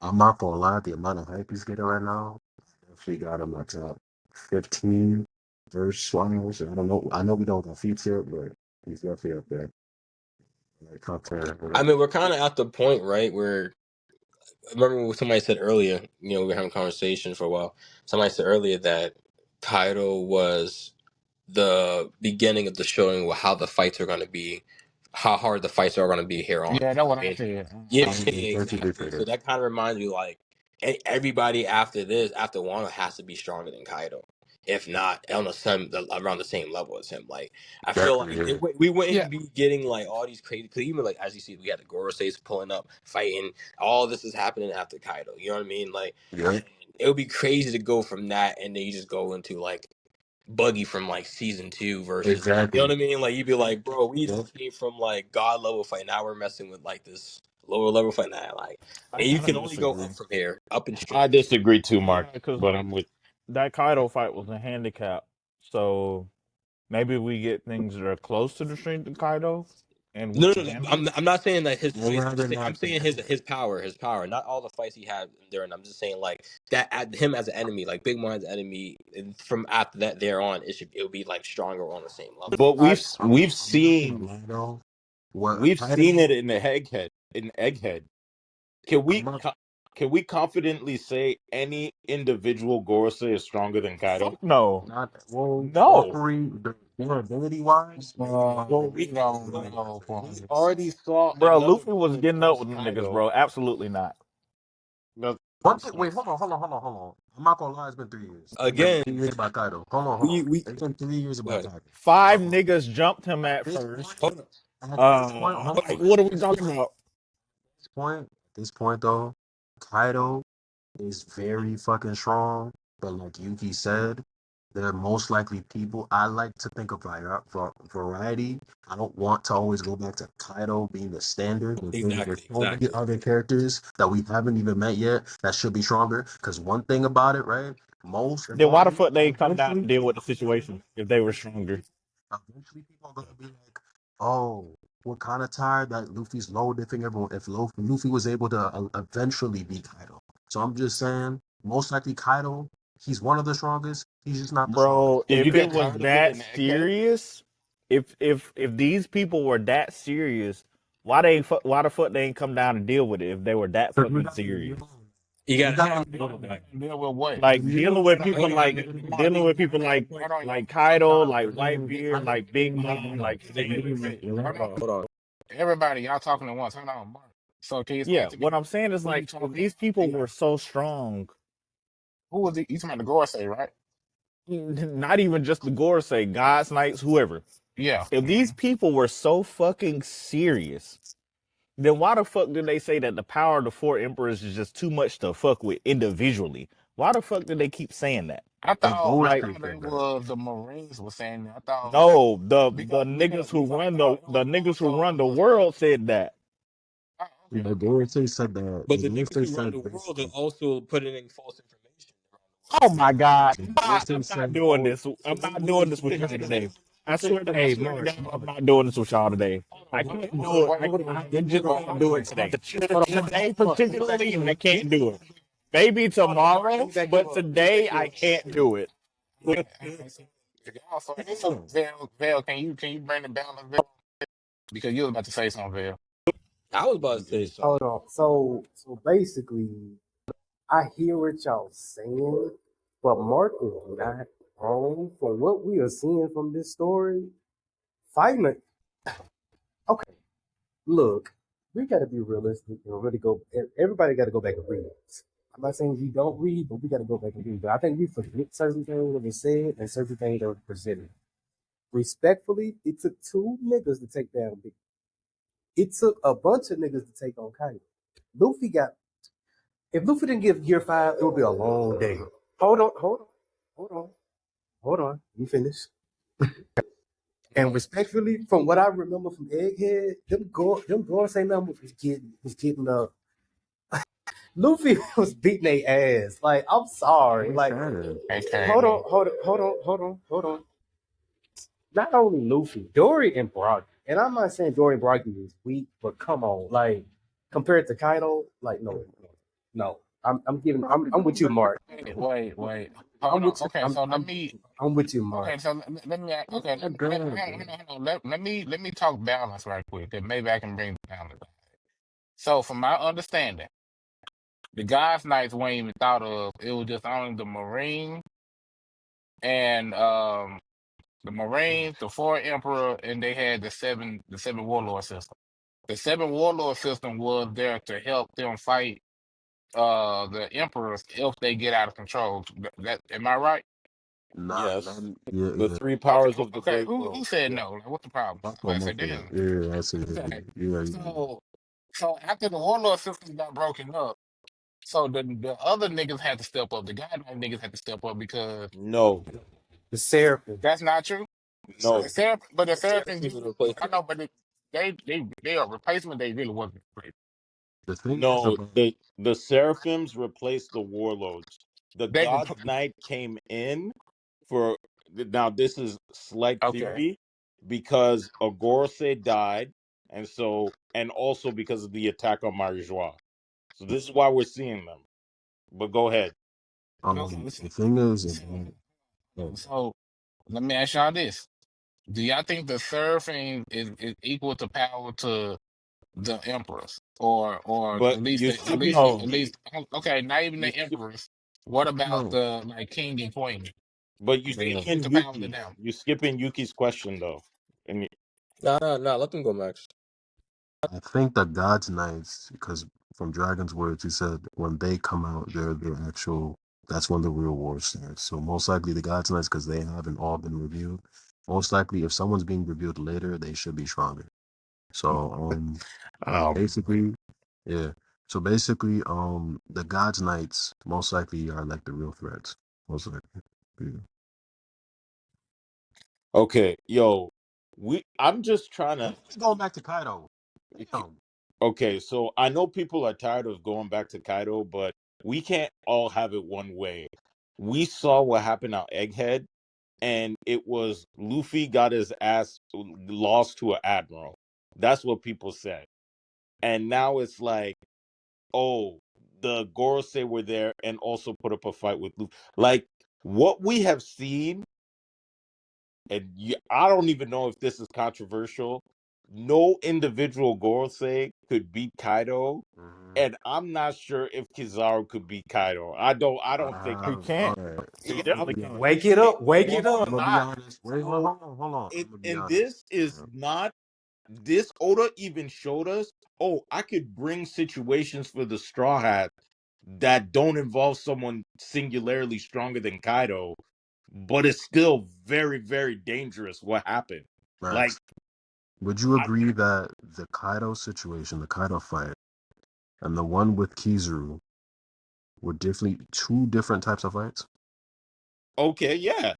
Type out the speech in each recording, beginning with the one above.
I'm not gonna lie, the amount of hype he's getting right now, definitely got him at top 15 verse wise. I don't know. I know we don't got feats here, but he's definitely up there. Like top 10. I mean, we're kind of at the point, right, where remember what somebody said earlier. We were having a conversation for a while. Somebody said earlier that Kaido was the beginning of the showing how the fights are going to be, how hard the fights are going to be here on. Yeah, that's I what I mean, said. yeah, I mean, definitely exactly. So fair. that kind of reminds me, like, everybody after this, after Wano, has to be stronger than Kaido. If not, on around the same level as him. Like, I feel like Definitely, we Yeah, wouldn't be getting like all these crazy. Because even like as you see, we had the Goroseis pulling up, fighting. All this is happening after Kaido. You know what I mean? Like, yeah. Yeah, and it would be crazy to go from that, and then you just go into like Buggy from like season 2 versus, you know what exactly. I mean? Like, you'd be like, bro, we Yeah. just came from like God level fight. Now we're messing with like this lower level fight now. Like, I and you kind can of only go disagree. up from here, up and I straight. disagree too, Mark, Yeah, because but I'm with. that Kaido fight was a handicap. So maybe we get things that are close to the strength of Kaido, and we No, no, no. can I'm lose. not saying that his Well, fights. rather I'm not saying his power. Not all the fights he had there, and I'm just saying like that him as an enemy, like Big Mom's enemy. And from after that there on, it'll be like stronger on the same level. But I we've I'm not gonna seen lie though. What we've I do, seen it in the Egghead. In Egghead, can I'm we not. can we confidently say any individual Gorosei is stronger than Kaido? fuck no, Not well, all no, three, durability wise, Well, we don't but know for we 100%. already saw bro. another Luffy was group getting up versus with them niggas, Kaido. bro. Absolutely not. No, one thing. Wait, hold on. I'm not gonna lie. It's been 3 years. It's been Again, 3 years by Kaido. Hold on. we It's been 3 years go about ahead. Kaido. Five Um, niggas jumped him at at this first. point, Hold on. at this point, hold Like, on. what are we talking about? At this point though, Kaido is very fucking strong. But like Yuki said, there are most likely people. I like to think of variety. I don't want to always go back to Kaido being the standard. There's Exactly, so many exactly. other characters that we haven't even met yet that should be stronger. Because one thing about it, right? Most Then why the eventually, fuck they ain't come down and eventually, deal with the situation if they were stronger? eventually, people are gonna be like, "Oh, we're kind of tired that Luffy's low diffing everyone." If Luffy was able to eventually beat Kaido, so I'm just saying, most likely Kaido, he's one of the strongest. He's just not the strongest. Bro, did you if it get was tired of it that in Egghead? serious, if these people were that serious, why the fuck they ain't come down and deal with it if they were that Because we fucking got serious? You we gotta got have deal with that. Deal with what? Like Hold on. Mark, Hold on, like Kaido, like Whitebeard, like Big Mom, like hold on. hold on. Everybody, y'all talking at once. Hold on, Mark. So can you explain yeah. to me What I'm saying is who you like if talking? these people were so strong, Who was it? You talking about the Gorsey, right? not even just the Gorosei, God's Knights, whoever. Yeah. If these people were so fucking serious, then why the fuck did they say that the power of the four emperors is just too much to fuck with individually? Why the fuck did they keep saying that? and I Zoroark Like, thought said it that. was the Marines was saying that. I thought no, the because niggas who I run thought it the was niggas who also run the world said that. oh, Yeah, okay. Dorothy said that. But The the niggas Dorothy who run the said world are basically. also putting in false information around Oh my god, Dorothy I'm not said. doing this. I'm not doing this with y'all today. I swear to God, I'm not doing this with y'all today. Hold I on, can't what, do it. what, what, I just can't hold do on. it today. Today particularly, I can't do it. Maybe tomorrow, but today I can't do it. Also, Val, can you bring it down a bit? Because you was about to say something, Val. the world. I was about to say something. Hold on. So basically, I hear what y'all saying, but Mark is not wrong. From what we are seeing from this story, fighting. Okay, look, we got to be realistic and really go. Everybody got to go back and read it. I'm not saying you don't read, but we got to go back and read. But I think we forget certain things that were said and certain things that were presented. Respectfully, it took two niggas to take down Big. It took a bunch of niggas to take on Kanye. Luffy got. If Luffy didn't give Gear 5, it would be a long day. Hold on. Hold on. You finish. And respectfully, from what I remember from Egghead, them going say numbers was getting up. Luffy was beating their ass. Like, I'm sorry. Who Like, said it? Okay. hold on. Not only Luffy, Dory and Brock. And I'm not saying Dory and Brock is weak, but come on, like compared to Kaido, like no. No, I'm giving. I'm with you, Mark. Wait. I'm Hold on. with you. Okay, so let me. I'm with you, Mark. Okay, so let me. Okay, Oh, God, bro. hold on. Let me talk balance right quick. Then maybe I can bring balance. So, from my understanding, the God's Knights weren't even thought of. It was just only the Marine and the Marines, the four Emperor, and they had the seven warlord system. The seven warlord system was there to help them fight the emperors if they get out of control. That am I right? Not, Yes. yeah, The yeah. three Okay, powers of the okay. great Who world. said Yeah. no? Like, what's the problem? Marco, I said, Marco. damn. Yeah, I see. Okay. Yeah, yeah. So after the warlord system got broken up, so the other niggas had to step up. The guideline niggas had to step up because No. The Seraphim. that's not true. No. But the The Seraphim, Seraphim was a replacement. I know, but they are replacement. They really wasn't replacement. The thing is No. about The seraphims replaced the warlords. The They God's Knight came in for now. This is slight okay. theory because Agorase died, and also because of the attack on Marijois. So this is why we're seeing them. But go ahead. Okay. the thing is So, about uh, so let me ask y'all this: do y'all think the Seraphim is equal to power to the emperors, or But you're skipping. at No, least okay, not even You the skip. emperors. What about no. the like king and queen? But you Are they Yeah. equal skipping to power to Yuki. them? You skipping Yuki's question though. And Nah. Let them go, Max. I think the God's Knights, because from Dragon's words, he said when they come out, they're the actual. That's when the real war starts. So most likely the God's Knights, because they haven't all been revealed. Most likely, if someone's being revealed later, they should be stronger. So basically, yeah. So basically, the God's Knights most likely are like the real threats. Most likely. Yeah. okay, yo, I'm just trying to. Going back to Kaido. Yo, Okay, so I know people are tired of going back to Kaido, but we can't all have it one way. We saw what happened at Egghead, and it was Luffy got his ass lost to an admiral. That's what people said. And now it's like, oh, the Gorosei were there and also put up a fight with Luffy. Like what we have seen, and I don't even know if this is controversial. No individual Gorosei could beat Kaido, mhm. and I'm not sure if Kizaru could beat Kaido. I don't think he I, All can't. right. He I'm gonna definitely be can't. honest. Wake it up. Wake well, it hold I'm up. gonna be on. honest. Wait, So hold on. I'm it gonna be and honest. this is not this Oda even showed us, oh, I could bring situations for the Straw Hat that don't involve someone singularly stronger than Kaido, but it's still very, very dangerous what happened. Like, Max, would you I, agree that the Kaido situation, the Kaido fight, and the one with Kizaru were definitely two different types of fights? okay, yeah.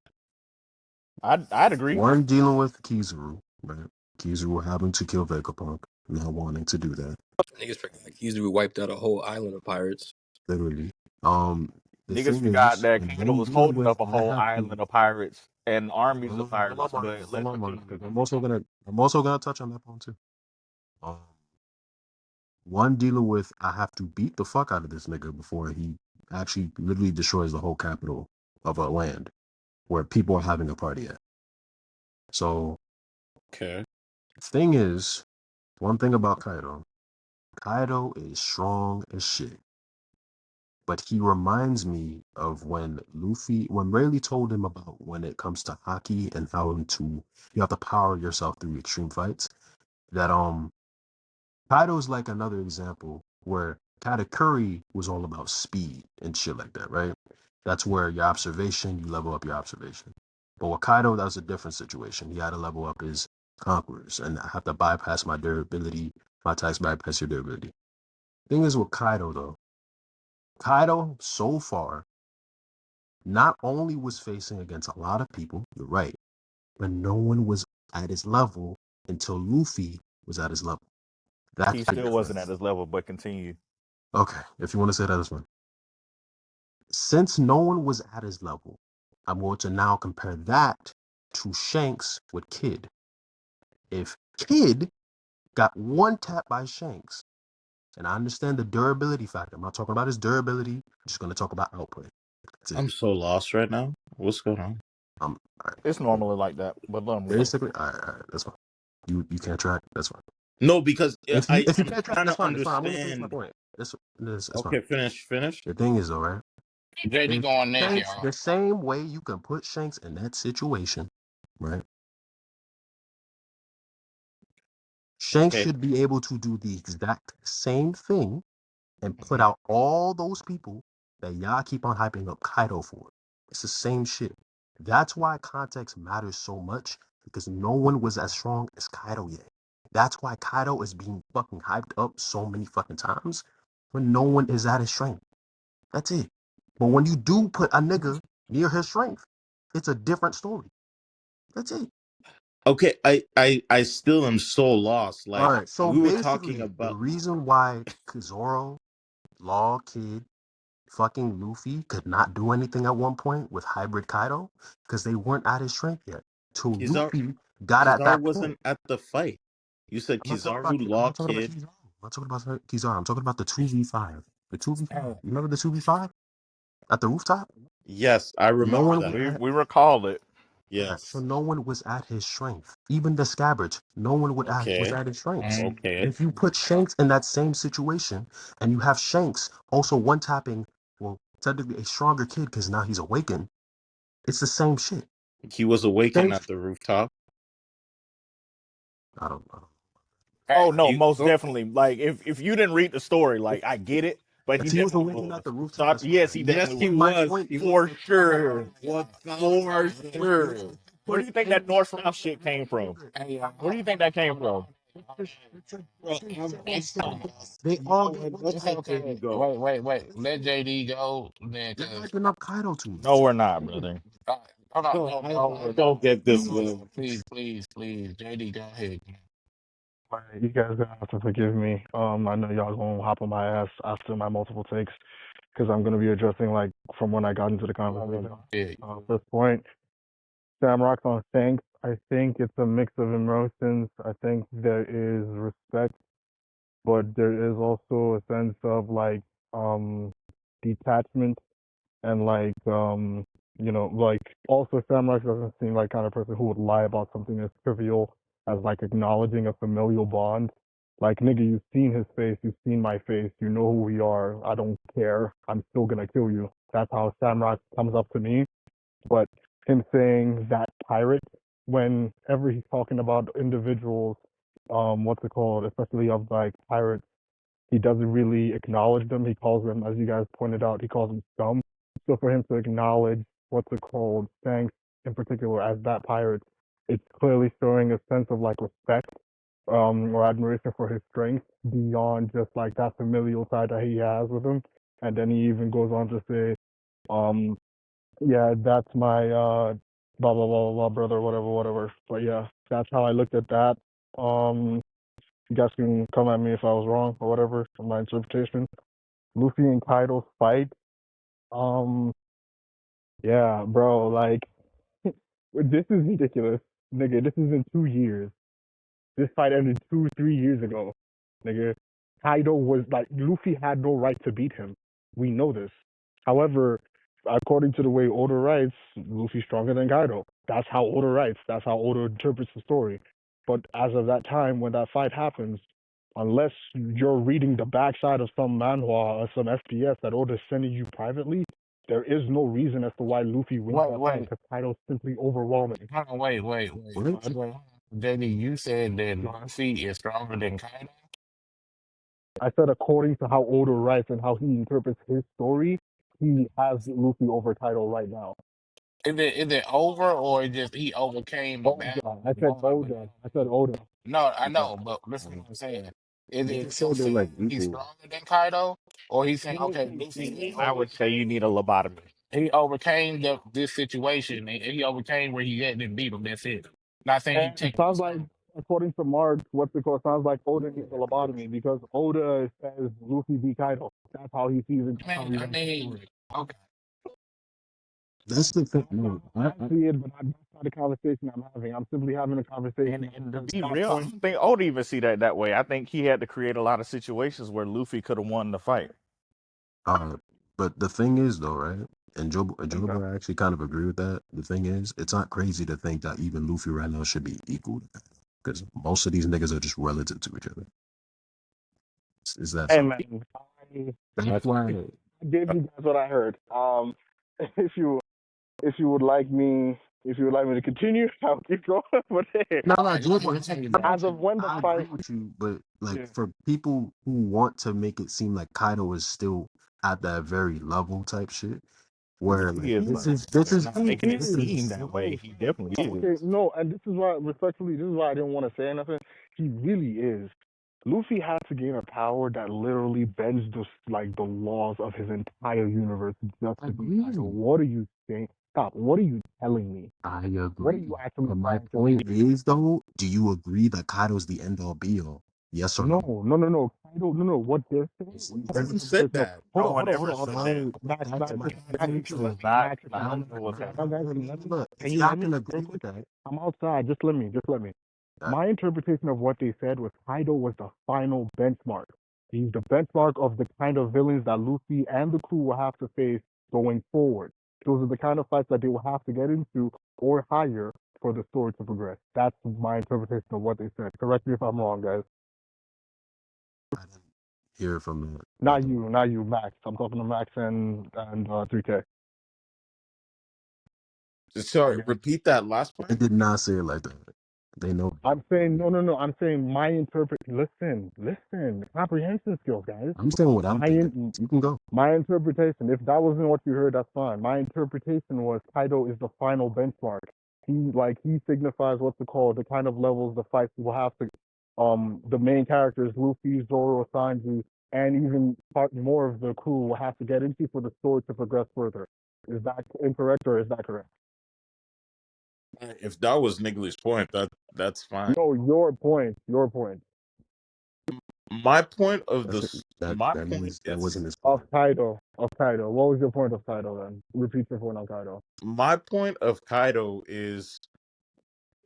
I'd agree. One dealing with Kizaru, right? Kizaru having to kill Vegapunk, not wanting to do that, Niggas forgot Kizaru wiped out a whole island of pirates. literally. Um, the Niggas thing forgot is, that and Kano one was dealing holding with up a I whole have to island of pirates and armies of hold on, pirates. Mark, But hold let's on, Mark, continue. because I'm also gonna touch on that point too. One dealing with I have to beat the fuck out of this nigga before he actually literally destroys the whole capital of a land where people are having a party at. So Okay. thing is, one thing about Kaido, Kaido is strong as shit. But he reminds me of when Rayleigh told him about when it comes to hockey and how you have to power yourself through extreme fights. That Kaido's like another example where Katakuri was all about speed and shit like that, right? That's where your observation, you level up your observation. But with Kaido, that was a different situation. He had to level up his conquerors and I have to bypass my durability, my attacks bypass your durability. Thing is with Kaido though, Kaido so far not only was facing against a lot of people, you're right, but no one was at his level until Luffy was at his level. He That's the still wasn't at difference. his level, but continue. Okay, if you want to say that, that's fine. Since no one was at his level, I'm going to now compare that to Shanks with Kid. If Kid got one tap by Shanks, And I understand the durability factor. I'm not talking about his durability. I'm just going to talk about output. That's it. I'm so lost right now. What's going on? All right. It's normally like that, but let them read. Basically, all right, that's fine. You can't track. That's fine. No, because If you I'm can't track, trying that's to fine. That's fine. I'm going to finish my understand. point. That's fine. Okay, finish. The thing is, though, right? JD If going next, Shanks, y'all. the same way you can put Shanks in that situation, right? Shanks Okay, should be able to do the exact same thing and put Mhm. out all those people that y'all keep on hyping up Kaido for. It's the same shit. That's why context matters so much because no one was as strong as Kaido yet. That's why Kaido is being fucking hyped up so many fucking times when no one is at his strength. That's it. But when you do put a nigga near his strength, it's a different story. That's it. okay. I still am so lost. All Like right. So we were talking basically, the about. reason why Zoro, Law Kid, fucking Luffy could not do anything at one point with Hybrid Kaido because they weren't at his strength yet. Till Kizar Luffy got at Kizar that point. wasn't at the fight. You said Kizaru I'm Law not talking about Kid. Kizaru. I'm not talking about Kizaru. I'm talking about the 2v5. The 2v5. Oh, You remember the 2v5 at the rooftop? Yes, I No remember one was that. We at. we recall it. Alright, so Yes. no one was at his strength. Even the scabbards, no one was Okay. at his strengths. Okay. If you put Shanks in that same situation, and you have Shanks also one tapping, well, technically a stronger kid because now he's awakened. It's the same shit. He was awakened Shanks, at the rooftop. I don't know. Oh hey, no, You most definitely. Like if you didn't read the story, like I get it, but he If he was definitely awakened at was. the rooftop, Stop. that's Yes, fine. he Yes, definitely he was. My was. point, He was For sure. For sure. listen, Where do you think that North South shit came from? hey, Where do you think that came from? bro. they all get one Let's it's tap. let JD okay. go. Wait. Let JD go, then, You're cause hyping up Kaido too No, much. we're not, brother. hold on, No, I no, don't get this no, one. please, JD, go ahead. Alright, you guys gonna have to forgive me. I know y'all gonna hop on my ass after my multiple takes because I'm gonna be addressing like from when I got into the conversation. Yeah, At this point, Shamrock on thanks. I think it's a mix of emotions. I think there is respect, but there is also a sense of like detachment and like like also Samrax doesn't seem like kind of person who would lie about something as trivial as like acknowledging a familial bond. Like nigga, you've seen his face, you've seen my face, you know who we are. I don't care. I'm still gonna kill you. That's how Samrax comes up to me. But him saying that pirate whenever he's talking about individuals, what's it called, especially of like pirates, he doesn't really acknowledge them. He calls them, as you guys pointed out, he calls them scum. So for him to acknowledge what's it called, thanks in particular as that pirate, it's clearly showing a sense of like respect, or admiration for his strength beyond just like that familial side that he has with him. And then he even goes on to say, um, yeah, that's my blah blah blah blah brother, whatever. But yeah, that's how I looked at that. Um, you guys can come at me if I was wrong or whatever in my interpretation. Luffy and Kaido's fight. Um, yeah, bro, like this is ridiculous, nigga. This is in 2 years. This fight ended 3 years ago, nigga. Kaido was like Luffy had no right to beat him. We know this. However, according to the way Oda writes, Luffy's stronger than Kaido. That's how Oda writes. That's how Oda interprets the story. But as of that time, when that fight happens, unless you're reading the backside of some manhwa or some FPS that Oda's sending you privately, there is no reason as to why Luffy wins that fight wait. because Kaido's simply overwhelming. Hold on, What? wait. JD, you said that Luffy is stronger than Kaido. I said according to how Oda writes and how he interprets his story, he has Luffy over title right now. Is it over or it just he overcame the battle? Oda. I said Oda. I said Oda. No, I No. know, but listen to what I'm saying. Is He it him said they're saying like he's equal. stronger than Kaido, or he's saying okay, Luffy I would say you need a lobotomy. he overcame this situation and he overcame where he had and beat him. That's it. Not saying he And it technically sounds like, strong. according to Mark, what's it called? Sounds like Oda needs a lobotomy because Oda says Luffy beat Kaido. That's how he sees it. That's how he I writes the mean, story. okay. That's the thing. No, I see it, but that's not the conversation I'm having. I'm simply having a conversation And to that does be not real, I point. don't think Oda even see that way. I think he had to create a lot of situations where Luffy could have won the fight. but the thing is though, right? And Okay. Joba, I actually kind of agree with that. The thing is, it's not crazy to think that even Luffy right now should be equal because most of these niggas are just relative to each other. It's that Hey simple. man, That's That's why. I gave you guys what I heard. If you if you would like me if you would like me to continue, I'll keep going. But hey, No, I no, just Joba, want to say I that. as got of you. when the I fight, agree with you, but like yeah, for people who want to make it seem like Kaido is still at that very level type shit, where He like is, this but is this they're is not he making it this is is. seem the that way. same. He definitely Okay, is. no, and this is why, respectfully, this is why I didn't want to say anything. He really is. Luffy had to gain a power that literally bends the laws of his entire universe just I to be agree. idle. What are you saying? Stop. What are you telling me? I What are agree. you actually But my trying to point say? is though, do you agree that Kaido's the end all be all? Yes or No, no? no, no, no. Kaido, no, no. What they're saying, It's, what no my one it's, said interpretation of. that. Hold No on, hold one on, hold ever on, hold said on. so that. Max, that's Max, my Max, point. if you So let me, Zach, Max, if I you let don't me, know what's now happening. guys, can you let me? Look, Can if you y'all let me can real agree quick? with that, I'm outside. Just let me. Just let me. uh, My interpretation of what they said was Kaido was the final benchmark. He's the benchmark of the kind of villains that Luffy and the crew will have to face going forward. Those are the kind of fights that they will have to get into or higher for the story to progress. That's my interpretation of what they said. Correct me if I'm wrong, guys. I didn't hear from Not you, not you, Max. I'm talking to Max and 3K. Sorry, repeat that last They part. did not say it like that. They know. I'm saying no, no, no. I'm saying my interpret. Listen. Comprehension skills, guys. I'm saying what I'm My thinking. in, You can go. My interpretation, if that wasn't what you heard, that's fine. My interpretation was Kaido is the final benchmark. He signifies what's it called, the kind of levels the fights will have to the main characters, Luffy, Zoro, Sanji, and even part more of the crew will have to get into for the story to progress further. Is that incorrect or is that correct? If that was Niggly's point, that's fine. No, your point. Your point. My point of That's it. this, That my that point means that is, wasn't his Of point. Kaido. Of Kaido. What was your point of Kaido then? Repeat your point on Kaido. my point of Kaido is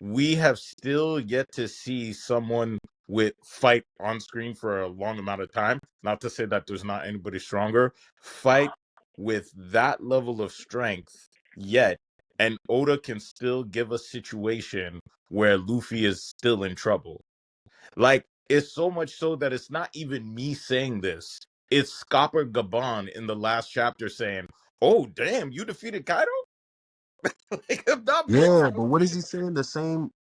we have still yet to see someone with fight on screen for a long amount of time. Not to say that there's not anybody stronger. Fight with that level of strength yet. And Oda can still give a situation where Luffy is still in trouble. Like, it's so much so that it's not even me saying this. It's Scopper Gaban in the last chapter saying, "Oh, damn, you defeated Kaido?" Like, if not bringing Yeah, but up what is Kaido, he saying? The same,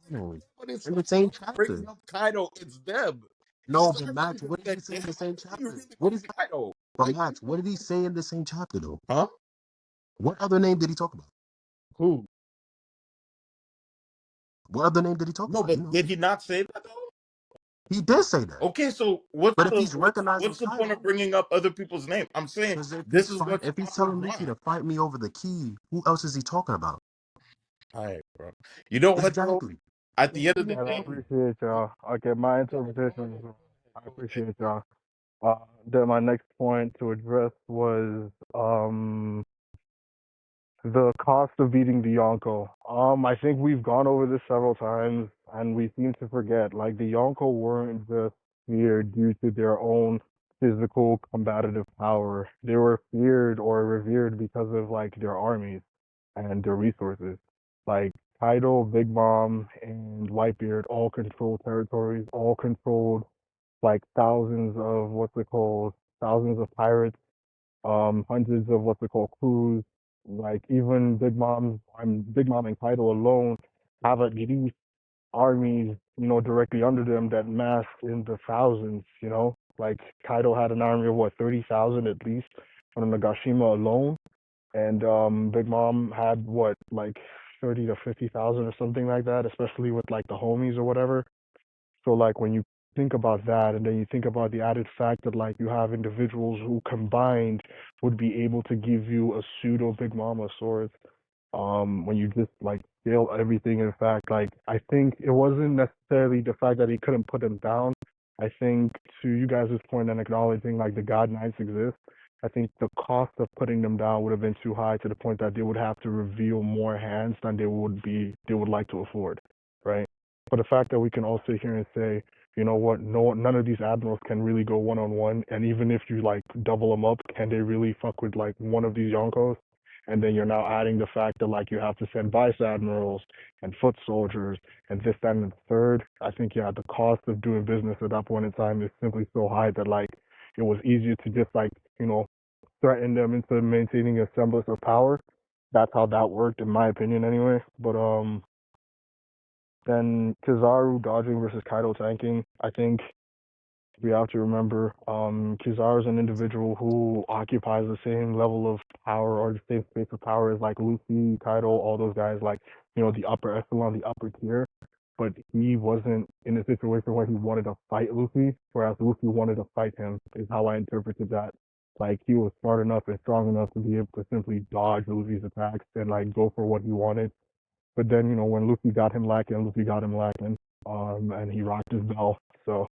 you know, but it's in the same bringing chapter. up Kaido, it's them. No, He's but already Max, been what did he said, say in damn, the same you chapter? really What is? beat Kaido. But Like, Max, what did he say in the same chapter though? huh? What other name did he talk about? Who? What other name did he talk No, about? You but know, did he not say that though? he did say that. Okay, so But if he's recognizing what's the point of Kaido, bringing up other people's name? I'm saying because this is what if he's Scopper telling Luffy brought. to fight me over the key, who else is he talking about? All right, bro. You know what though? Exactly. At the end of the And I day, appreciate y'all. Okay, my interpretation. I appreciate y'all. Then my next point to address was the cost of beating the Yonko. I think we've gone over this several times, and we seem to forget. Like the Yonko weren't just feared due to their own physical combative power. They were feared or revered because of like their armies and their resources. Like Kaido, Big Mom, and Whitebeard all controlled territories, all controlled like thousands of what's it called, thousands of pirates, hundreds of what's it called crews. Like even Big Mom and Kaido alone have at least armies, directly under them that mass in the thousands. Like Kaido had an army of what 30,000 at least on Nagashima alone, and Big Mom had what like 30 to 50,000 or something like that, especially with like the homies or whatever. So like when you think about that and then you think about the added fact that like you have individuals who combined would be able to give you a pseudo Big Mama sword, when you just like scale everything, in fact, like I think it wasn't necessarily the fact that he couldn't put them down. I think to you guys' point and acknowledging like the God Knights exist, I think the cost of putting them down would have been too high to the point that they would have to reveal more hands than they would like to afford, right? But the fact that we can all sit here and say, you know what, none of these admirals can really go one on one, and even if you like double them up, can they really fuck with like one of these Yonkos? And then you're now adding the fact that like you have to send vice admirals and foot soldiers and this, that, and the third. I think yeah, the cost of doing business at that point in time is simply so high that like it was easier to just like threaten them into maintaining a semblance of power. That's how that worked, in my opinion, anyway. But then Kizaru dodging versus Kaido tanking. I think we have to remember Kizaru is an individual who occupies the same level of power or the same space of power as like Luffy, Kaido, all those guys, like the upper echelon, the upper tier. But he wasn't in a situation where he wanted to fight Luffy, whereas Luffy wanted to fight him. Is how I interpreted that. Like he was smart enough and strong enough to be able to simply dodge Luffy's attacks and like go for what he wanted. But then, when Luffy got him lacking, Luffy got him lacking. And he rocked his bell. So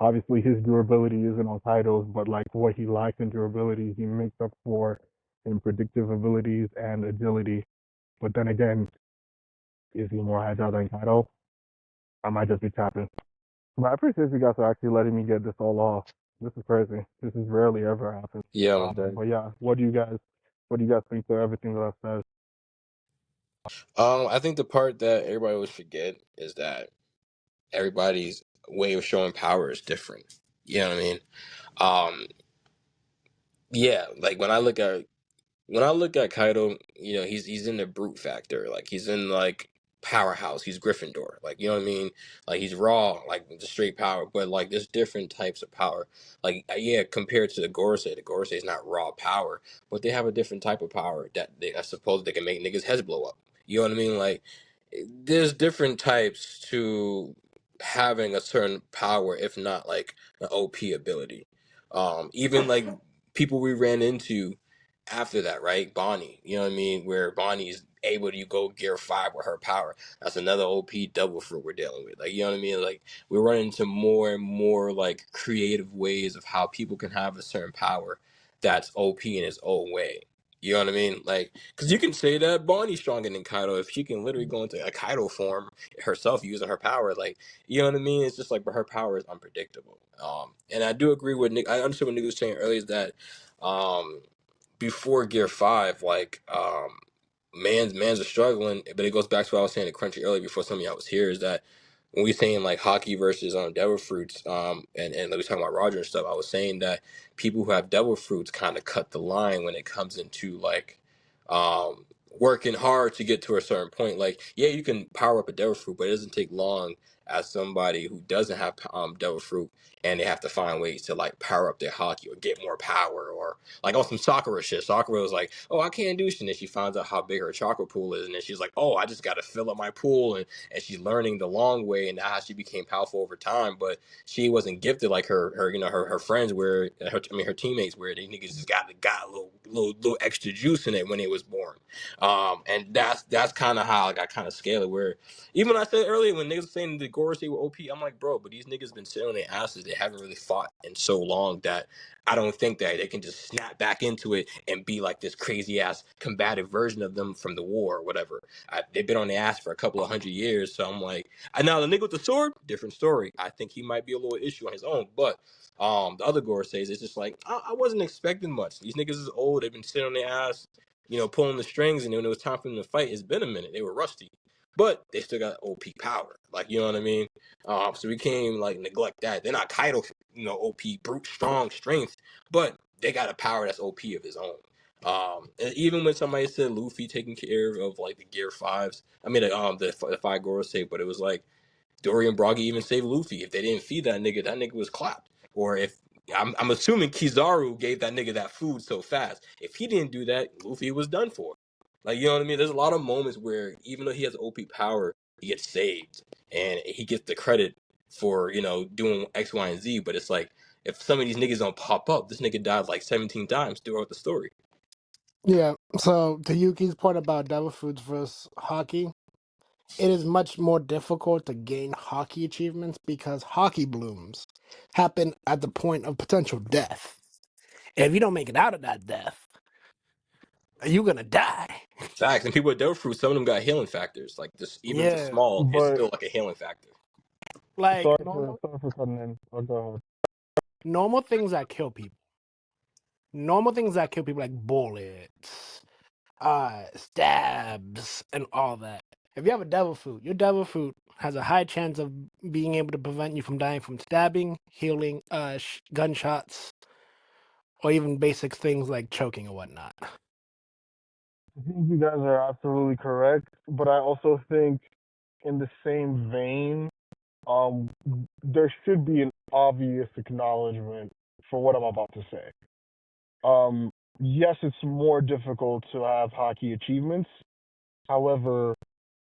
obviously his durability isn't on Kaido's, but like what he lacked in durability, he makes up for in predictive abilities and agility. But then again, is he more agile than Kaido? I might just be tapping. But I appreciate you guys for actually letting me get this all off. This is crazy. This is rarely ever happens. Yeah, I'm dead. But yeah, what do you guys think of everything that I've said? I think the part that everybody always forget is that everybody's way of showing power is different. You know what I mean? Um, yeah, like when I look at Kaido, he's in the brute factor. Like he's in like powerhouse. He's Gryffindor. Like you know what I mean? Like he's raw, like the straight power. But like there's different types of power. Like yeah, compared to the Gorosei is not raw power, but they have a different type of power that I suppose they can make niggas heads blow up. You know what I mean? Like there's different types to having a certain power, if not like an OP ability. Even like people we ran into after that, right? Bonnie, you know what I mean? Where Bonnie's able to go gear 5 with her power. That's another OP double fruit we're dealing with. Like, you know what I mean? Like, we're running into more and more like creative ways of how people can have a certain power that's OP in its own way. You know what I mean? Like, because you can say that Bonnie's stronger than Kaido if she can literally go into a Kaido form herself using her power. Like, you know what I mean? It's just like, but her power is unpredictable. And I do agree with Nick. I understood what Nick was saying earlier is that, um, before Gear 5, like man's are struggling, but it goes back to what I was saying to Crunchy earlier before some of y'all was here, is that when we saying like hockey versus devil fruits, and like we talking about Roger and stuff, I was saying that people who have devil fruits kind of cut the line when it comes into like um working hard to get to a certain point. Like yeah, you can power up a devil fruit, but it doesn't take long as somebody who doesn't have devil fruit and they have to find ways to like power up their hockey or get more power or like on some Sakura shit. Sakura was like, "Oh, I can't do shit." And then she finds out how big her chakra pool is, and then she's like, "Oh, I just got to fill up my pool." And she's learning the long way, and how she became powerful over time. But she wasn't gifted like her friends where her teammates where they niggas just got a little extra juice in it when they was born. And that's kind of how like, I kind of scale it. Where even when I said earlier when niggas were saying the Gorosei were OP, I'm like, bro, but these niggas been sitting on their asses. They haven't really fought in so long that I don't think that they can just snap back into it and be like this crazy ass combative version of them from the war or whatever. They've been on their ass for a couple of 100 years, so I'm like, and now the nigga with the sword, different story. I think he might be a little issue on his own, but the other Gore says it's just like I wasn't expecting much. These niggas is old. They've been sitting on their ass, pulling the strings, and when it was time for them to fight, it's been a minute. They were rusty, but they still got OP power. Like you know what I mean? So we can't even like neglect that. They're not Kaido, OP brute strong strength, but they got a power that's OP of his own. And even when somebody said Luffy taking care of like the Gear Fives, I mean the five Gorosei, but it was like Dory and Bragi even saved Luffy. If they didn't feed that nigga was clapped. Or if I'm assuming Kizaru gave that nigga that food so fast. If he didn't do that, Luffy was done for. Like you know what I mean? There's a lot of moments where even though he has OP power, he gets saved and he gets the credit for doing X, Y, and Z. But it's like if some of these niggas don't pop up, this nigga died like 17 times throughout the story. Yeah. So to Yuki's point about devil fruits versus hockey, it is much more difficult to gain hockey achievements because hockey blooms happen at the point of potential death. If you don't make it out of that death, you're gonna die. Facts. And people with devil fruit, some of them got healing factors. Like this, even if it's Yeah, small, it's But still like a healing factor. like sorry for cutting in. Oh, go ahead. normal things that kill people. Normal things that kill people like bullets, stabs, and all that. If you have a devil fruit, your devil fruit has a high chance of being able to prevent you from dying from stabbing, healing, gunshots, or even basic things like choking or whatnot. I think you guys are absolutely correct, but I also think in the same vein, um, there should be an obvious acknowledgement for what I'm about to say. Um, yes, it's more difficult to have hockey achievements. However,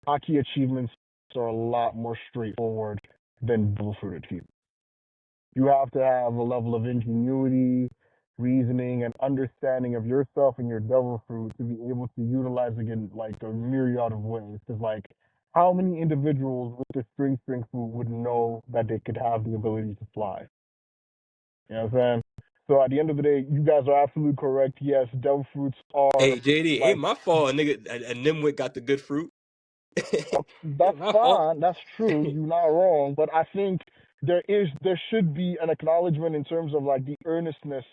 hockey achievements are a lot more straightforward than devil fruit achievements. You have to have a level of ingenuity, reasoning, and understanding of yourself and your devil fruit to be able to utilize it in like a myriad of ways. Because like, how many individuals with the string fruit would know that they could have the ability to fly? You know what I'm saying? So at the end of the day, you guys are absolutely correct. Yes, devil fruits are Hey, JD, ain't like my fault. A Nimwit got the good fruit. that's My fault. fine. That's true. You're not wrong. But I think there should be an acknowledgement in terms of like the earnestness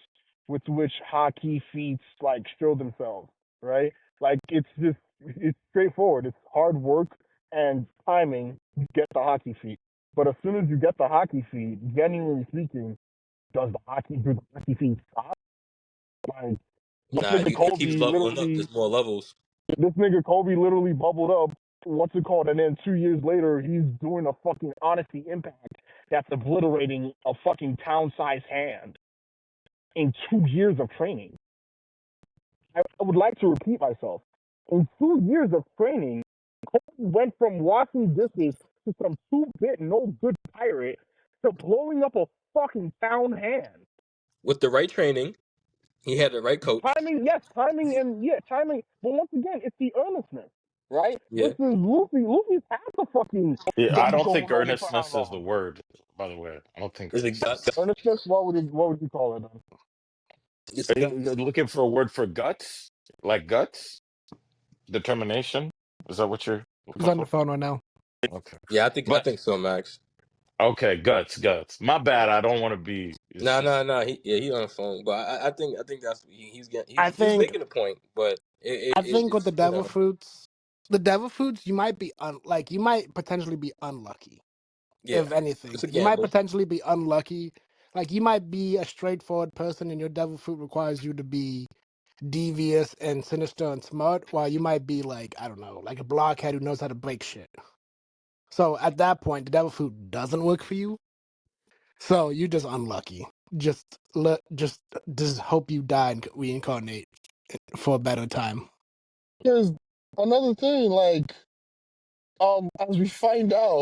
with which hockey feats like show themselves, right? Like it's straightforward. It's hard work and timing to get the hockey feat. But as soon as you get the hockey feat, genuinely speaking, do the hockey feet stop? Like this Nah, nigga it keeps Kobe leveling up. literally There's more levels. this nigga Kobe literally bubbled up. What's it called? And then 2 years later, he's doing a fucking honesty impact that's obliterating a fucking town-sized hand in 2 years of training. I would like to repeat myself. In 2 years of training, Kobe went from washing dishes to some two-bit no good pirate to blowing up a fucking town hand. With the right training, he had the right coach. Timing, yes, timing, and yeah, timing. But once again, it's the earnestness, right? Yeah. Versus Luffy. Luffy's had the fucking Yeah, I gun don't think going on him for how earnestness is the long? word, by the way. I don't think Is it earnestness. guts? Earnestness? What would you call it then? It's Are you guts. looking for a word for guts? Like guts? Determination? Is that what you're He's looking on the for? phone right now. Okay. Yeah, I But think so, Max. okay, guts. My bad. I don't want to be. It's No, just no, no. He on the phone, but I think that's he's getting I he was think making a point, but I think with the it's devil fruits, you might be you might potentially be unlucky. yeah, If it's anything, a you might gamble. potentially be unlucky. Like you might be a straightforward person, and your devil fruit requires you to be devious and sinister and smart, while you might be like, I don't know, like a blockhead who knows how to break shit. So at that point, the devil fruit doesn't work for you. So you're just unlucky. Just hope you die and reincarnate for a better time. There's another thing, like, as we find out.